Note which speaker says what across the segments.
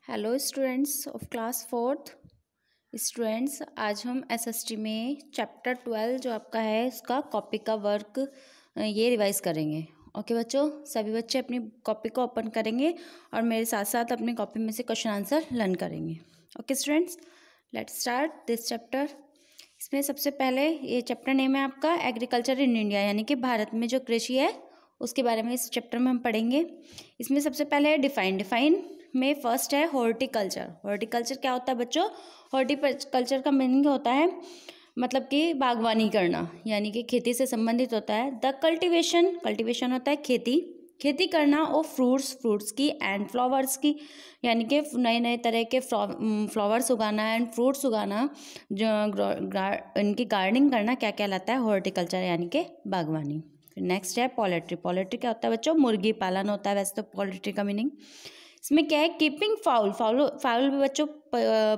Speaker 1: Hello students of class fourth. Students, आज हम SST में चैप्टर 12 जो आपका है उसका कॉपी का वर्क ये रिवाइज करेंगे। ओके बच्चों, सभी बच्चे अपनी कॉपी को ओपन करेंगे और मेरे साथ साथ अपनी कॉपी में से क्वेश्चन आंसर लर्न करेंगे। Okay students, let's start this chapter. इसमें सबसे पहले ये चैप्टर नेम है आपका एग्रीकल्चर इन इंडिया, यानी कि भारत में जो कृषि है उसके बारे में इस चैप्टर में हम पढ़ेंगे। इसमें सबसे पहले है डिफाइन में फर्स्ट है हॉर्टिकल्चर। हॉर्टिकल्चर क्या होता है बच्चों? हॉर्टिकल्चर का मीनिंग होता है मतलब कि बागवानी करना, यानी कि खेती से संबंधित होता है। द कल्टीवेशन होता है खेती करना, और फ्रूट्स की एंड फ्लावर्स की, यानी कि नए नए तरह के फ्लावर्स उगाना एंड फ्रूट्स उगाना, जो इनकी गार्डनिंग करना क्या कहलाता है? हॉर्टिकल्चर, यानी कि बागवानी। फिर नेक्स्ट है पोल्ट्री क्या होता है बच्चों? मुर्गी पालन होता है वैसे तो पोल्ट्री का मीनिंग। इसमें क्या है? कीपिंग फाउल भी बच्चों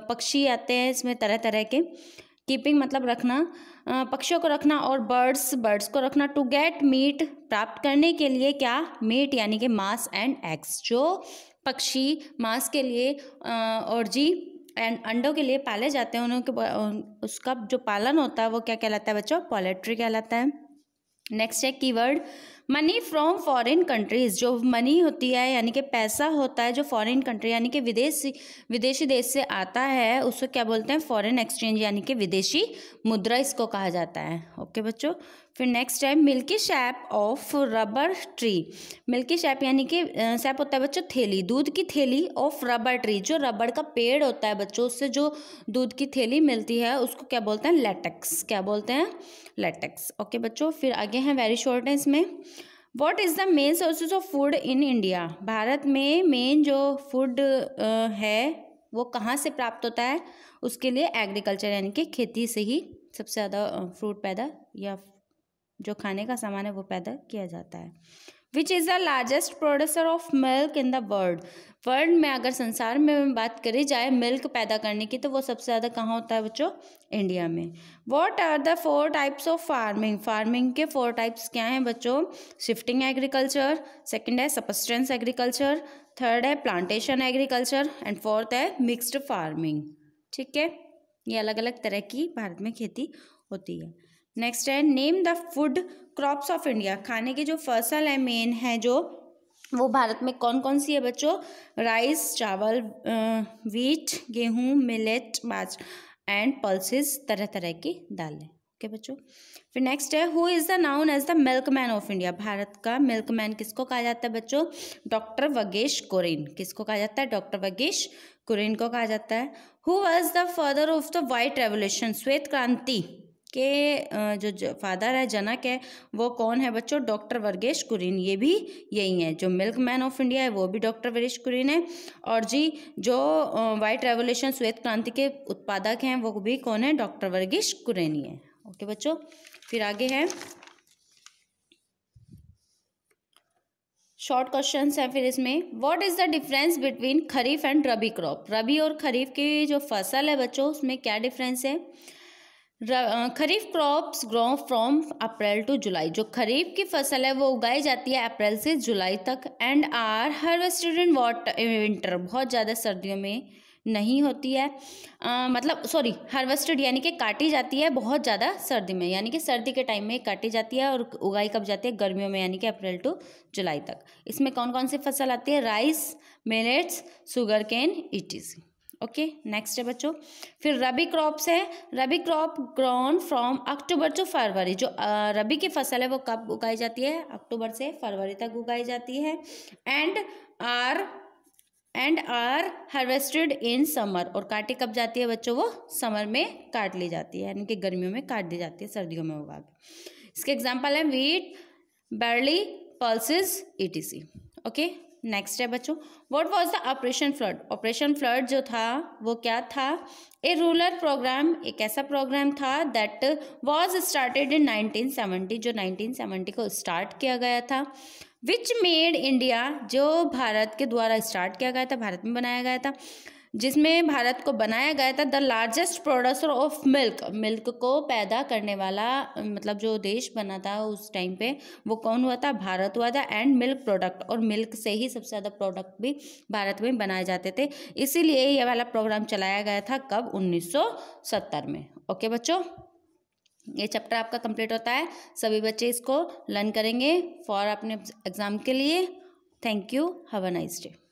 Speaker 1: पक्षी आते हैं इसमें तरह तरह के। कीपिंग मतलब रखना, पक्षियों को रखना, और बर्ड्स को रखना। टू गेट मीट प्राप्त करने के लिए क्या? मीट यानी कि मांस एंड एग्स। जो पक्षी मांस के लिए और एंड अंडों के लिए पाले जाते हैं उसका जो पालन होता है वो क्या कहलाता है बच्चों? पोल्ट्री कहलाता है। नेक्स्ट है keyword money from foreign countries. जो मनी होती है यानी कि पैसा होता है जो फॉरेन कंट्री यानी कि विदेशी देश से आता है उसको क्या बोलते हैं? फॉरेन एक्सचेंज, यानी कि विदेशी मुद्रा इसको कहा जाता है। ओके बच्चों, फिर नेक्स्ट है milky shape of rubber tree. Milky shape यानी कि शैप होता है बच्चों थैली, दूध की थैली ऑफ रबर ट्री। जो रबड़ का पेड़ होता है बच्चों, उससे जो दूध की थैली मिलती है उसको क्या बोलते हैं? लेटेक्स। क्या बोलते हैं? लेटेक्स। ओके बच्चों, फिर आगे हैं वेरी शॉर्ट है इसमें। What is the main sources of food in India? Bharat में मेन जो फूड है वो कहाँ से प्राप्त होता है? उसके लिए एग्रीकल्चर यानी कि खेती से ही सबसे ज़्यादा फ्रूट पैदा या जो खाने का सामान है वो पैदा किया जाता है। Which is the largest producer of milk in the world में अगर संसार में बात करी जाए मिल्क पैदा करने की तो वो सबसे ज़्यादा कहाँ होता है बच्चों? इंडिया में। What are the 4 types of farming के 4 टाइप्स क्या हैं बच्चों? शिफ्टिंग एग्रीकल्चर, सेकंड है सबसिस्टेंस एग्रीकल्चर, थर्ड है प्लांटेशन एग्रीकल्चर, एंड फोर्थ है मिक्स्ड फार्मिंग। ठीक है, ये अलग अलग तरह की भारत में खेती होती है। नेक्स्ट है name the food crops of India. खाने की जो फसल है मेन है जो वो भारत में कौन कौन सी है बच्चों? राइस, चावल, व्हीट, गेहूं, मिलेट, बाजरा एंड पल्सेस, तरह तरह की दालें। ओके बच्चों, फिर नेक्स्ट है who is the known as the milkman of India. Bharat का मिल्कमैन किसको कहा जाता है बच्चों? डॉक्टर वर्गीश कुरियन। किसको कहा जाता है? डॉक्टर वर्गीश कुरियन को कहा जाता है। Who was the father of the white revolution? श्वेत क्रांति के जो फादर है, जनक है, वो कौन है बच्चों? डॉक्टर वर्गीश कुरियन। ये भी यही है, जो मिल्कमैन ऑफ इंडिया है वो भी डॉक्टर वर्गीश कुरियन है, और जो व्हाइट रेवोल्यूशन श्वेत क्रांति के उत्पादक हैं वो भी कौन है? डॉक्टर वर्गीश कुरियन ही है। ओके बच्चों, फिर आगे है शॉर्ट क्वेश्चंस है। फिर इसमें what is the difference between kharif and rabi crop? Rabi और खरीफ की जो फसल है बच्चों उसमें क्या डिफरेंस है? Kharif crops grow from April to July. जो खरीफ की फसल है वो उगाई जाती है अप्रैल से जुलाई तक, and are harvested in winter. बहुत ज़्यादा सर्दियों में नहीं होती है, मतलब सॉरी, हार्वेस्टेड यानी कि काटी जाती है बहुत ज़्यादा सर्दी में, यानी कि सर्दी के टाइम में काटी जाती है, और उगाई कब जाती है? गर्मियों में, यानी कि अप्रैल टू जुलाई तक। इसमें कौन कौन सी फसल आती है? Rice, millets, sugar cane, ETC. Okay, next है बच्चों फिर रबी क्रॉप्स है। Rabi crop grown from October to February. जो रबी की फसल है वो कब उगाई जाती है? अक्टूबर से फरवरी तक उगाई जाती है, and are harvested in summer. और काटी कब जाती है बच्चों? वो समर में काट ली जाती है, यानी कि गर्मियों में काट दी जाती है, सर्दियों में उगा के। इसके एग्जाम्पल है wheat, barley, pulses, etc. Okay, next है बच्चों what was the operation flood? Operation flood जो था वो क्या था? ए रूरल प्रोग्राम, एक ऐसा प्रोग्राम था दैट वाज स्टार्टेड इन 1970, जो 1970 को स्टार्ट किया गया था। विच मेड इंडिया, जो भारत के द्वारा स्टार्ट किया गया था, भारत में बनाया गया था। जिसमें भारत को बनाया गया था the largest producer of milk. Milk को पैदा करने वाला मतलब जो देश बना था उस टाइम पे वो कौन हुआ था? भारत हुआ था। एंड मिल्क प्रोडक्ट, और मिल्क से ही सबसे ज़्यादा प्रोडक्ट भी भारत में बनाए जाते थे, इसीलिए ये वाला प्रोग्राम चलाया गया था कब? 1970 में। ओके बच्चों, ये चैप्टर आपका कंप्लीट होता है। सभी बच्चे इसको लर्न करेंगे फॉर अपने एग्जाम के लिए। Thank you, have a nice day.